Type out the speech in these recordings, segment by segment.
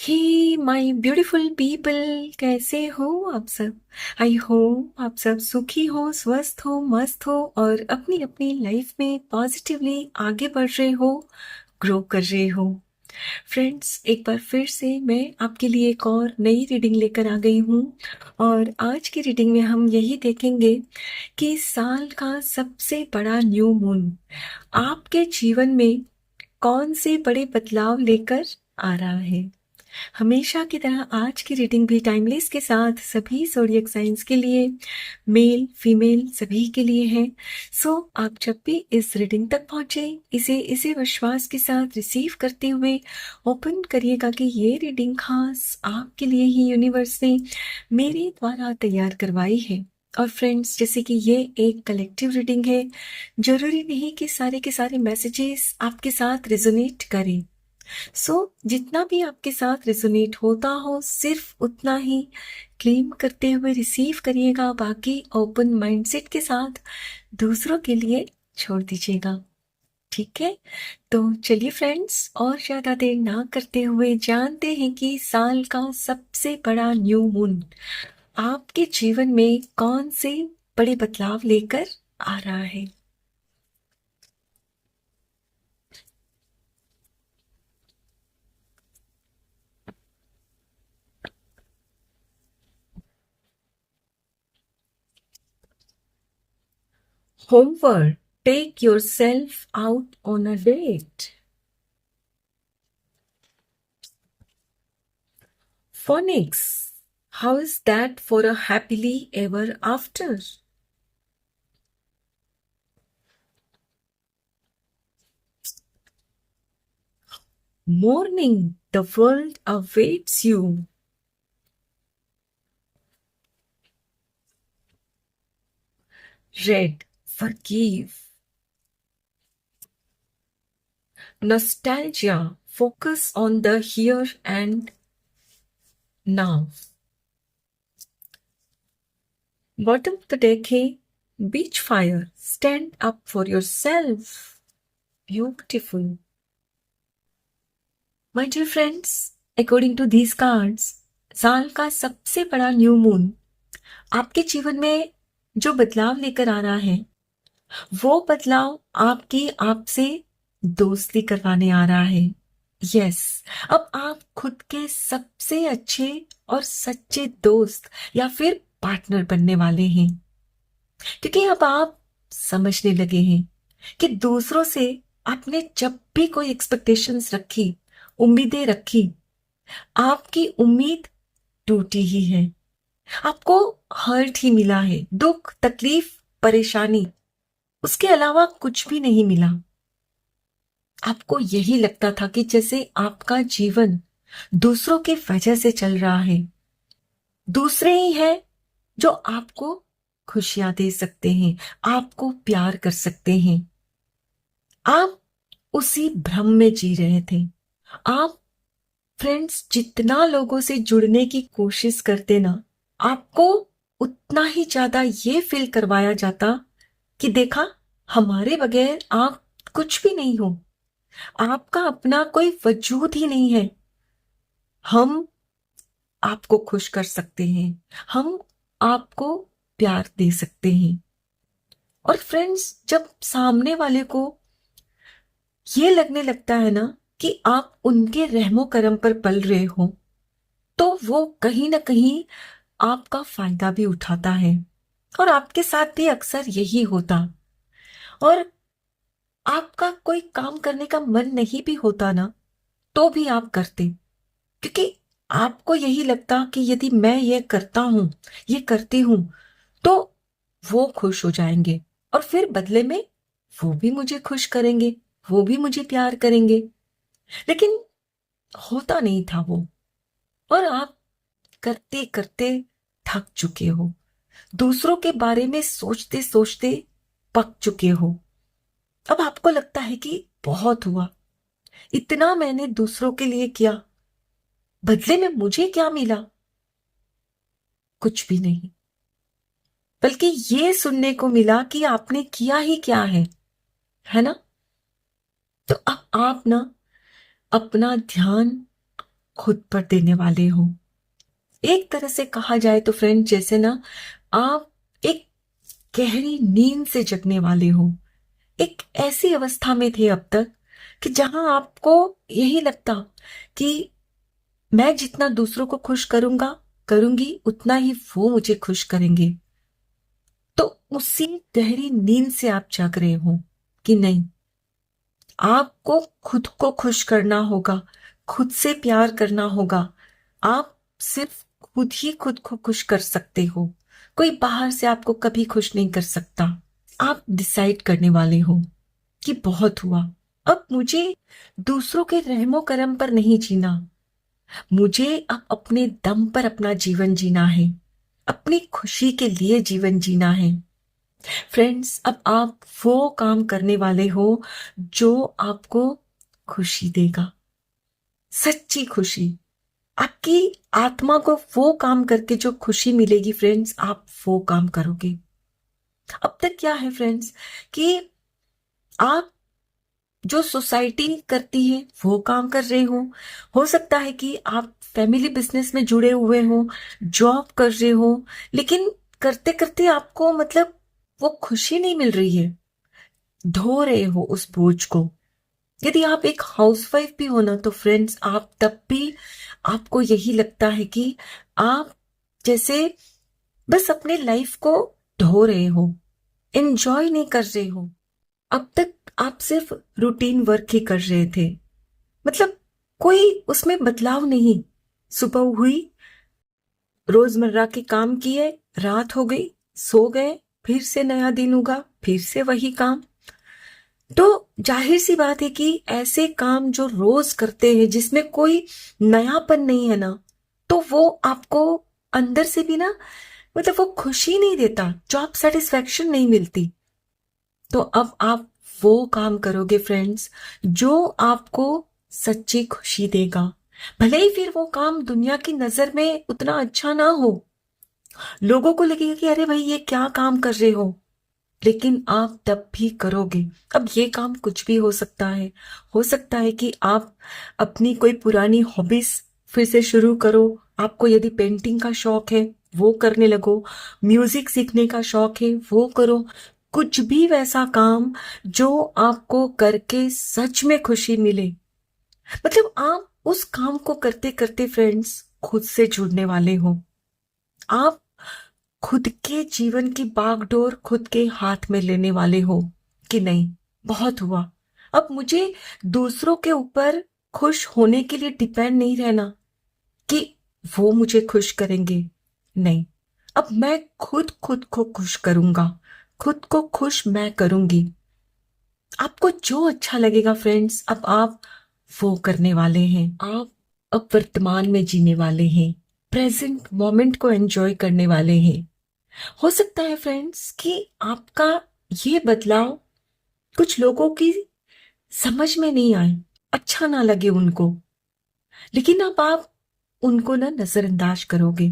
Hey my beautiful people, कैसे हो आप सब। आई होप आप सब सुखी हो, स्वस्थ हो, मस्त हो और अपनी अपनी लाइफ में पॉजिटिवली आगे बढ़ रहे हो, ग्रो कर रहे हो। फ्रेंड्स, एक बार फिर से मैं आपके लिए एक और नई रीडिंग लेकर आ गई हूँ। और आज की रीडिंग में हम यही देखेंगे कि साल का सबसे बड़ा न्यू मून आपके जीवन में कौन से बड़े बदलाव लेकर आ रहा है। हमेशा की तरह आज की रीडिंग भी टाइमलेस के साथ सभी ज़ोडिएक साइंस के लिए, मेल फीमेल सभी के लिए है। सो आप जब भी इस रीडिंग तक पहुंचे, इसे इसे विश्वास के साथ रिसीव करते हुए ओपन करिएगा कि ये रीडिंग खास आपके लिए ही यूनिवर्स ने मेरे द्वारा तैयार करवाई है। और फ्रेंड्स, जैसे कि ये एक कलेक्टिव रीडिंग है, जरूरी नहीं कि सारे के सारे मैसेजेस आपके साथ रेजोनेट करें। जितना भी आपके साथ रेजोनेट होता हो, सिर्फ उतना ही क्लेम करते हुए रिसीव करिएगा, बाकी ओपन माइंडसेट के साथ दूसरों के लिए छोड़ दीजिएगा। ठीक है, तो चलिए फ्रेंड्स, और ज्यादा देर ना करते हुए जानते हैं कि साल का सबसे बड़ा न्यू मून आपके जीवन में कौन से बड़े बदलाव लेकर आ रहा है। Homework. Take yourself out on a date. Phonics. How is that for a happily ever after? Morning. The world awaits you. Red. Forgive. Nostalgia. Focus on the here and now. Bottom of the deck है Beach fire. Stand up for yourself. Beautiful. My dear friends, according to these cards, साल का सबसे बड़ा new moon आपके जीवन में जो बदलाव लेकर आ रहा है, वो बदलाव आपकी आपसे दोस्ती करवाने आ रहा है। यस, अब आप खुद के सबसे अच्छे और सच्चे दोस्त या फिर पार्टनर बनने वाले हैं, क्योंकि अब आप समझने लगे हैं कि दूसरों से आपने जब भी कोई एक्सपेक्टेशंस रखी, उम्मीदें रखी, आपकी उम्मीद टूटी ही है। आपको हर्ट ही मिला है, दुख, तकलीफ, परेशानी, उसके अलावा कुछ भी नहीं मिला। आपको यही लगता था कि जैसे आपका जीवन दूसरों की वजह से चल रहा है, दूसरे ही हैं जो आपको खुशियां दे सकते हैं, आपको प्यार कर सकते हैं। आप उसी भ्रम में जी रहे थे। आप फ्रेंड्स जितना लोगों से जुड़ने की कोशिश करते ना, आपको उतना ही ज्यादा ये फील करवाया जाता कि देखा, हमारे बगैर आप कुछ भी नहीं हो, आपका अपना कोई वजूद ही नहीं है। हम आपको खुश कर सकते हैं, हम आपको प्यार दे सकते हैं। और फ्रेंड्स, जब सामने वाले को ये लगने लगता है ना कि आप उनके रहमो करम पर पल रहे हो, तो वो कहीं ना कहीं आपका फायदा भी उठाता है। और आपके साथ भी अक्सर यही होता। और आपका कोई काम करने का मन नहीं भी होता ना, तो भी आप करते, क्योंकि आपको यही लगता कि यदि मैं ये करता हूं, ये करती हूं, तो वो खुश हो जाएंगे और फिर बदले में वो भी मुझे खुश करेंगे, वो भी मुझे प्यार करेंगे। लेकिन होता नहीं था वो, और आप करते करते थक चुके हो, दूसरों के बारे में सोचते सोचते पक चुके हो। अब आपको लगता है कि बहुत हुआ, इतना मैंने दूसरों के लिए किया, बदले में मुझे क्या मिला? कुछ भी नहीं, बल्कि ये सुनने को मिला कि आपने किया ही क्या है ना? तो अब आप ना अपना ध्यान खुद पर देने वाले हो। एक तरह से कहा जाए तो फ्रेंड, जैसे ना आप एक गहरी नींद से जगने वाले हो। एक ऐसी अवस्था में थे अब तक कि जहां आपको यही लगता कि मैं जितना दूसरों को खुश करूंगी उतना ही वो मुझे खुश करेंगे। तो उसी गहरी नींद से आप जाग रहे हो कि नहीं, आपको खुद को खुश करना होगा, खुद से प्यार करना होगा। आप सिर्फ खुद ही खुद को खुश कर सकते हो, कोई बाहर से आपको कभी खुश नहीं कर सकता। आप डिसाइड करने वाले हो कि बहुत हुआ, अब मुझे दूसरों के रहमो करम पर नहीं जीना, मुझे अब अपने दम पर अपना जीवन जीना है, अपनी खुशी के लिए जीवन जीना है। फ्रेंड्स, अब आप वो काम करने वाले हो जो आपको खुशी देगा, सच्ची खुशी। आपकी आत्मा को वो काम करके जो खुशी मिलेगी फ्रेंड्स, आप वो काम करोगे। अब तक क्या है फ्रेंड्स कि आप जो सोसाइटी करती है वो काम कर रहे हो सकता है कि आप फैमिली बिजनेस में जुड़े हुए हो, जॉब कर रहे हो, लेकिन करते करते आपको मतलब वो खुशी नहीं मिल रही है, ढो रहे हो उस बोझ को। यदि आप एक हाउसवाइफ भी हो ना तो फ्रेंड्स, आप तब भी आपको यही लगता है कि आप जैसे बस अपने लाइफ को ढो रहे हो, एंजॉय नहीं कर रहे हो। अब तक आप सिर्फ रूटीन वर्क ही कर रहे थे, मतलब कोई उसमें बदलाव नहीं। सुबह हुई, रोजमर्रा के काम किए, रात हो गई, सो गए, फिर से नया दिन उगा, फिर से वही काम। तो जाहिर सी बात है कि ऐसे काम जो रोज करते हैं जिसमें कोई नयापन नहीं है ना, तो वो आपको अंदर से भी ना मतलब वो खुशी नहीं देता, जॉब सेटिस्फेक्शन नहीं मिलती। तो अब आप वो काम करोगे फ्रेंड्स जो आपको सच्ची खुशी देगा, भले ही फिर वो काम दुनिया की नजर में उतना अच्छा ना हो, लोगों को लगेगा कि अरे भाई ये क्या काम कर रहे हो, लेकिन आप तब भी करोगे। अब ये काम कुछ भी हो सकता है कि आप अपनी कोई पुरानी हॉबीज फिर से शुरू करो। आपको यदि पेंटिंग का शौक है वो करने लगो, म्यूजिक सीखने का शौक है वो करो, कुछ भी वैसा काम जो आपको करके सच में खुशी मिले। मतलब आप उस काम को करते करते फ्रेंड्स खुद से जुड़ने वाले हो। आप खुद के जीवन की बागडोर खुद के हाथ में लेने वाले हो कि नहीं, बहुत हुआ, अब मुझे दूसरों के ऊपर खुश होने के लिए डिपेंड नहीं रहना कि वो मुझे खुश करेंगे। नहीं, अब मैं खुद खुद को खुश करूंगा, खुद को खुश मैं करूंगी। आपको जो अच्छा लगेगा फ्रेंड्स, अब आप वो करने वाले हैं। आप अब वर्तमान में जीने वाले हैं, प्रेजेंट मोमेंट को एंजॉय करने वाले हैं। हो सकता है फ्रेंड्स कि आपका ये बदलाव कुछ लोगों की समझ में नहीं आए, अच्छा ना लगे उनको, लेकिन अब आप उनको ना नजरअंदाज करोगे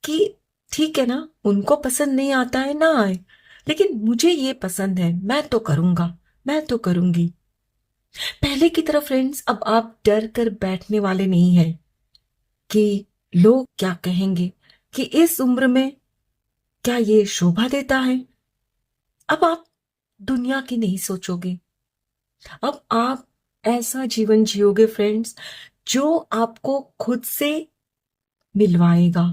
कि ठीक है ना, उनको पसंद नहीं आता है ना आए, लेकिन मुझे ये पसंद है, मैं तो करूंगा, मैं तो करूंगी। पहले की तरह फ्रेंड्स अब आप डर कर बैठने वाले नहीं हैं कि लोग क्या कहेंगे, कि इस उम्र में क्या ये शोभा देता है। अब आप दुनिया की नहीं सोचोगे, अब आप ऐसा जीवन जियोगे फ्रेंड्स जो आपको खुद से मिलवाएगा,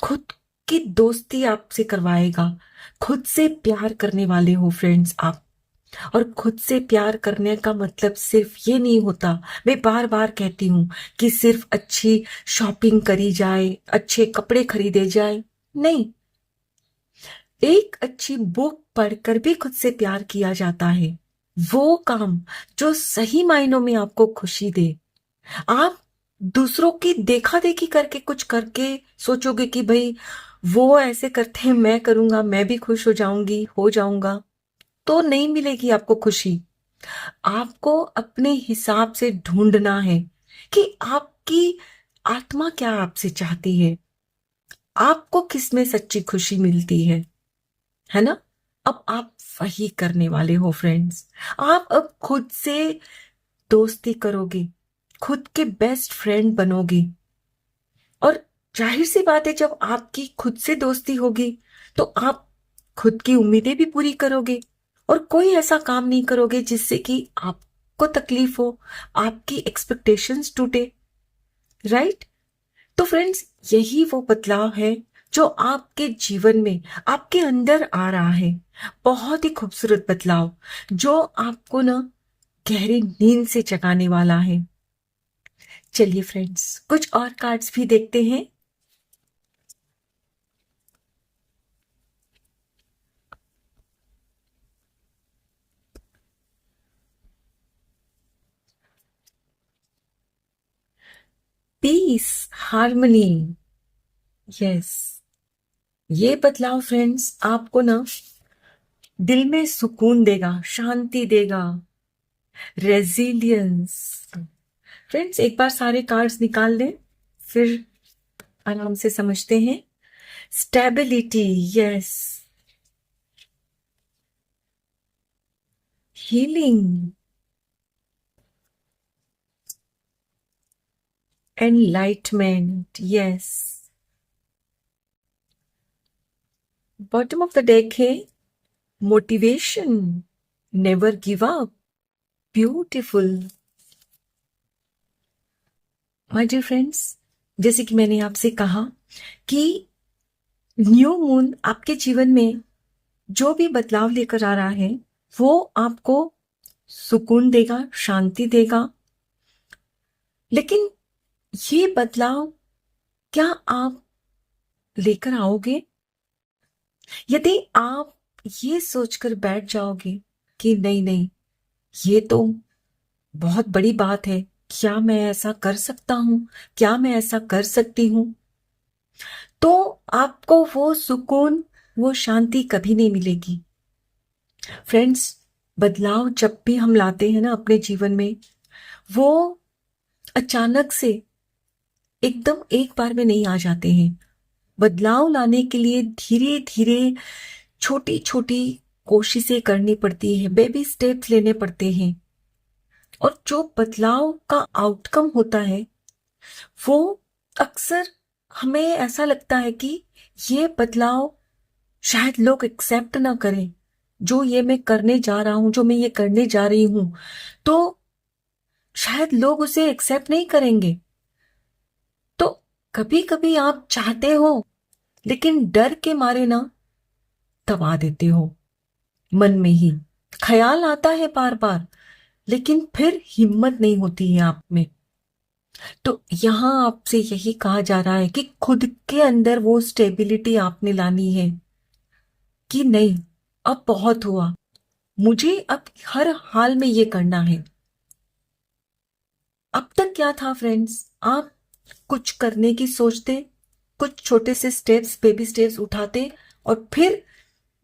खुद की दोस्ती आपसे करवाएगा। खुद से प्यार करने वाले हो फ्रेंड्स आप। और खुद से प्यार करने का मतलब सिर्फ ये नहीं होता, मैं बार बार कहती हूं, कि सिर्फ अच्छी शॉपिंग करी जाए, अच्छे कपड़े खरीदे जाए, नहीं। एक अच्छी बुक पढ़कर भी खुद से प्यार किया जाता है, वो काम जो सही मायनों में आपको खुशी दे। आप दूसरों की देखा देखी करके कुछ करके सोचोगे कि भाई वो ऐसे करते हैं, मैं करूंगा, मैं भी खुश हो जाऊंगी, हो जाऊंगा, तो नहीं मिलेगी आपको खुशी। आपको अपने हिसाब से ढूंढना है कि आपकी आत्मा क्या आपसे चाहती है, आपको किसमें सच्ची खुशी मिलती है ना। अब आप वही करने वाले हो फ्रेंड्स। आप अब खुद से दोस्ती करोगे, खुद के बेस्ट फ्रेंड बनोगे। और जाहिर सी बात है, जब आपकी खुद से दोस्ती होगी तो आप खुद की उम्मीदें भी पूरी करोगे और कोई ऐसा काम नहीं करोगे जिससे कि आपको तकलीफ हो, आपकी एक्सपेक्टेशंस टूटे। राइट? तो फ्रेंड्स, यही वो बदलाव है जो आपके जीवन में आपके अंदर आ रहा है। बहुत ही खूबसूरत बदलाव जो आपको ना गहरी नींद से जगाने वाला है। चलिए फ्रेंड्स, कुछ और कार्ड्स भी देखते हैं। Piece, harmony. यस, ये बदलाव फ्रेंड्स आपको ना दिल में सुकून देगा, शांति देगा, रेजिलियंस। फ्रेंड्स, एक बार सारे कार्ड्स निकाल लें, फिर आराम से समझते हैं। Stability, yes. Healing, enlightenment, yes. Bottom of the deck है motivation, never give up, beautiful. My dear friends, जैसे कि मैंने आपसे कहा कि न्यू मून आपके जीवन में जो भी बदलाव लेकर आ रहा है वो आपको सुकून देगा, शांति देगा। लेकिन ये बदलाव क्या आप लेकर आओगे? यदि आप ये सोचकर बैठ जाओगे कि नहीं नहीं, ये तो बहुत बड़ी बात है, क्या मैं ऐसा कर सकता हूं, क्या मैं ऐसा कर सकती हूं, तो आपको वो सुकून, वो शांति कभी नहीं मिलेगी। फ्रेंड्स, बदलाव जब भी हम लाते हैं ना अपने जीवन में, वो अचानक से एकदम एक बार में नहीं आ जाते हैं। बदलाव लाने के लिए धीरे धीरे छोटी छोटी कोशिशें करनी पड़ती है, बेबी स्टेप्स लेने पड़ते हैं। और जो बदलाव का आउटकम होता है वो अक्सर हमें ऐसा लगता है कि ये बदलाव शायद लोग एक्सेप्ट ना करें, जो ये मैं करने जा रहा हूं, जो मैं ये करने जा रही हूं, तो शायद लोग उसे एक्सेप्ट नहीं करेंगे। तो कभी कभी आप चाहते हो लेकिन डर के मारे ना दबा देते हो, मन में ही ख्याल आता है बार बार, लेकिन फिर हिम्मत नहीं होती है आप में। तो यहां आपसे यही कहा जा रहा है कि खुद के अंदर वो स्टेबिलिटी आपने लानी है कि नहीं, अब बहुत हुआ, मुझे अब हर हाल में ये करना है। अब तक क्या था फ्रेंड्स, आप कुछ करने की सोचते, कुछ छोटे से स्टेप्स, बेबी स्टेप्स उठाते और फिर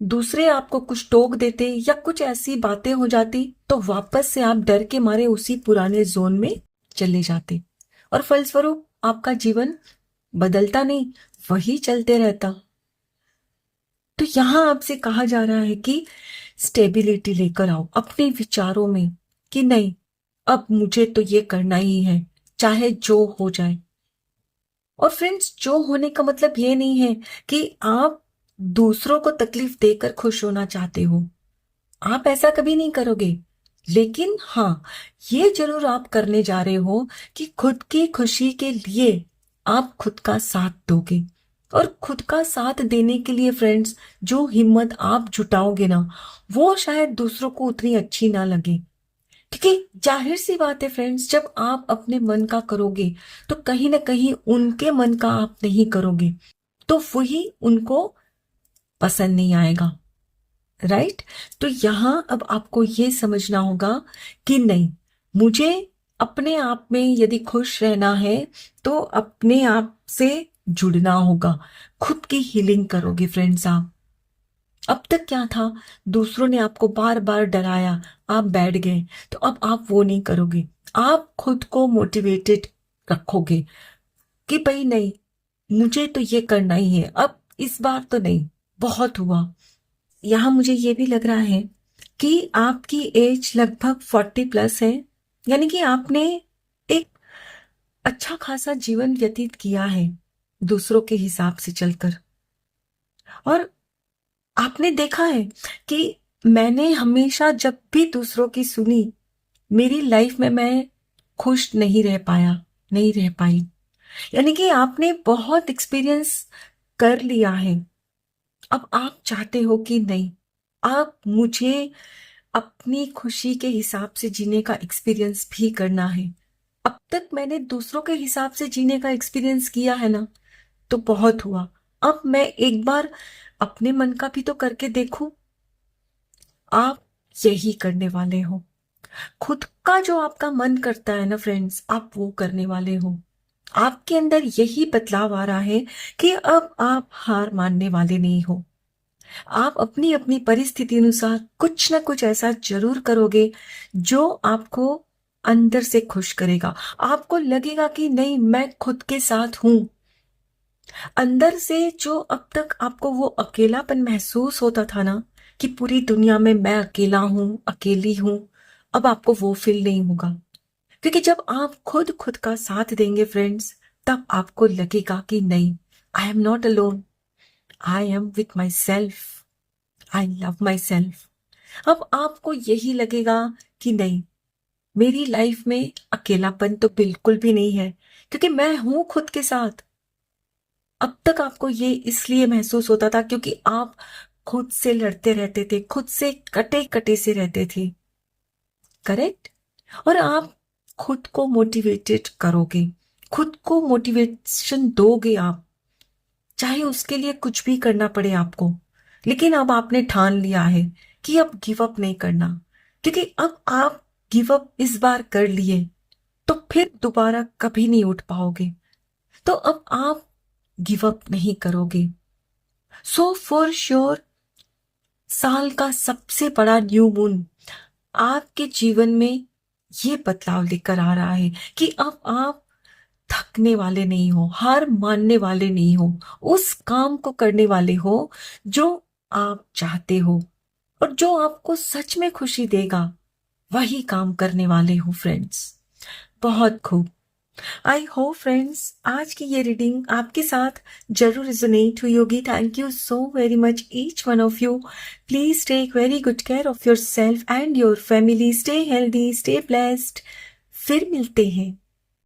दूसरे आपको कुछ टोक देते या कुछ ऐसी बातें हो जाती तो वापस से आप डर के मारे उसी पुराने जोन में चले जाते और फलस्वरूप आपका जीवन बदलता नहीं, वही चलते रहता। तो यहां आपसे कहा जा रहा है कि स्टेबिलिटी लेकर आओ अपने विचारों में कि नहीं, अब मुझे तो ये करना ही है, चाहे जो हो जाए। और फ्रेंड्स, जो होने का मतलब ये नहीं है कि आप दूसरों को तकलीफ देकर खुश होना चाहते हो, आप ऐसा कभी नहीं करोगे। लेकिन हाँ, ये जरूर आप करने जा रहे हो कि खुद की खुशी के लिए आप खुद का साथ दोगे। और खुद का साथ देने के लिए फ्रेंड्स, जो हिम्मत आप जुटाओगे ना, वो शायद दूसरों को उतनी अच्छी ना लगे। क्योंकि जाहिर सी बात है फ्रेंड्स, जब आप अपने मन का करोगे तो कहीं ना कहीं उनके मन का आप नहीं करोगे, तो वही उनको पसंद नहीं आएगा। राइट? तो यहां अब आपको ये समझना होगा कि नहीं, मुझे अपने आप में यदि खुश रहना है तो अपने आप से जुड़ना होगा। खुद की हीलिंग करोगे फ्रेंड्स आप। अब तक क्या था, दूसरों ने आपको बार बार डराया, आप बैठ गए, तो अब आप वो नहीं करोगे। आप खुद को मोटिवेटेड रखोगे कि भाई नहीं, मुझे तो ये करना ही है, अब इस बार तो नहीं, बहुत हुआ। यहां मुझे ये भी लग रहा है कि आपकी एज लगभग 40 प्लस है, यानी कि आपने एक अच्छा खासा जीवन व्यतीत किया है दूसरों के हिसाब से चलकर। और आपने देखा है कि मैंने हमेशा जब भी दूसरों की सुनी, मेरी लाइफ में मैं खुश नहीं रह पाया, नहीं रह पाई। यानी कि आपने बहुत एक्सपीरियंस कर लिया है। अब आप चाहते हो कि नहीं, आप मुझे अपनी खुशी के हिसाब से जीने का एक्सपीरियंस भी करना है। अब तक मैंने दूसरों के हिसाब से जीने का एक्सपीरियंस किया है ना, तो बहुत हुआ। अब मैं एक बार अपने मन का भी तो करके देखूं। आप यही करने वाले हो। खुद का जो आपका मन करता है ना फ्रेंड्स, आप वो करने वाले हो। आपके अंदर यही बदलाव आ रहा है कि अब आप हार मानने वाले नहीं हो। आप अपनी अपनी परिस्थिति अनुसार कुछ ना कुछ ऐसा जरूर करोगे जो आपको अंदर से खुश करेगा। आपको लगेगा कि नहीं, मैं खुद के साथ हूं। अंदर से जो अब तक आपको वो अकेलापन महसूस होता था ना, कि पूरी दुनिया में मैं अकेला हूं, अकेली हूं, अब आपको वो फील नहीं होगा। क्योंकि जब आप खुद खुद का साथ देंगे फ्रेंड्स, तब आपको लगेगा कि नहीं, I am not alone, I am with my self, I love my self. अब आपको यही लगेगा कि नहीं, मेरी लाइफ में अकेलापन तो बिल्कुल भी नहीं है, क्योंकि मैं हूं खुद के साथ। अब तक आपको ये इसलिए महसूस होता था क्योंकि आप खुद से लड़ते रहते थे, खुद से कटे कटे से रहते थे। करेक्ट। और आप खुद को मोटिवेटेड करोगे, खुद को मोटिवेशन दोगे आप, चाहे उसके लिए कुछ भी करना पड़े आपको। लेकिन अब आपने ठान लिया है कि अब गिव अप नहीं करना, क्योंकि अब आप गिव अप इस बार कर लिए तो फिर दोबारा कभी नहीं उठ पाओगे। तो अब आप गिव अप नहीं करोगे। सो फॉर श्योर, साल का सबसे बड़ा न्यू मून आपके जीवन में ये बदलाव लेकर आ रहा है कि अब आप थकने वाले नहीं हो, हार मानने वाले नहीं हो, उस काम को करने वाले हो जो आप चाहते हो और जो आपको सच में खुशी देगा, वही काम करने वाले हो फ्रेंड्स। बहुत खूब। आई होप फ्रेंड्स आज की ये रीडिंग आपके साथ जरूर रिजोनेट हुई होगी। Thank you so very much each one of you. Please take very good care of your self and your family. Stay healthy, stay blessed. फिर मिलते हैं।